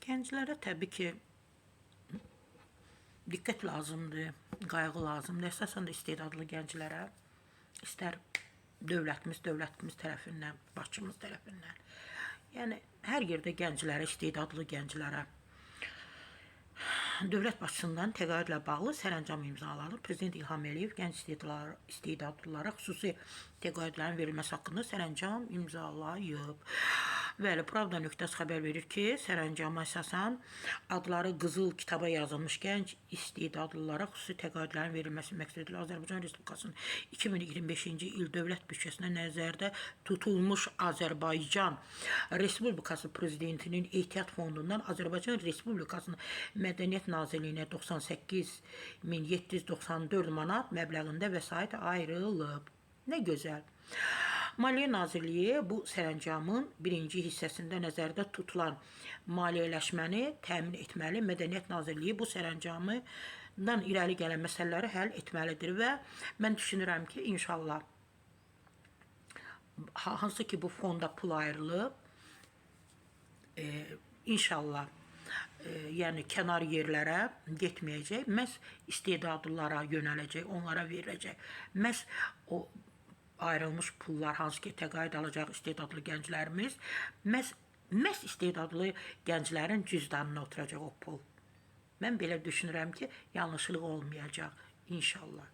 Gənclərə təbii ki, diqqət lazımdır, qayğı lazımdır. Əsasən də istedadlı gənclərə, istər dövlətimiz tərəfindən, başçımız tərəfindən. Yəni, hər yerdə gənclərə, istedadlı gənclərə dövlət başçısından təqaüdlə bağlı sərəncam imzalanır. Prezident İlham Əliyev gənc istedadlılara xüsusi təqaüdlərin verilməsi haqqında sərəncam imzalayıb. Bəli, Pravda.az xəbər verir ki, sərəncama əsasən adları qızıl kitaba yazılmış gənc istedadlılara xüsusi təqaüdlərin verilməsi məqsədilə Azərbaycan Respublikasının 2025-ci il dövlət büdcəsinə nəzərdə tutulmuş Azərbaycan Respublikası Prezidentinin ehtiyat fondundan Azərbaycan Respublikasının Mədəniyyət Nazirliyinə 98.794 manat məbləğində vəsait ayrılıb. Nə gözəl. Maliyyə Nazirliyi bu sərəncamın birinci hissəsində nəzərdə tutulan maliyyələşməni təmin etməli. Mədəniyyət Nazirliyi bu sərəncamdan irəli gələn məsələləri həll etməlidir və mən düşünürəm ki, inşallah hansı ki bu fonda pul ayrılıb, inşallah yəni kənar yerlərə getməyəcək, məhz istedadlılara yönələcək, onlara veriləcək. Məhz o ayrılmış pullar, hansı ki təqaüd alacaq istedadlı gənclərimiz, məhz istedadlı gənclərin cüzdanına oturacaq o pul. Mən belə düşünürəm ki, yanlışlıq olmayacaq, inşallah.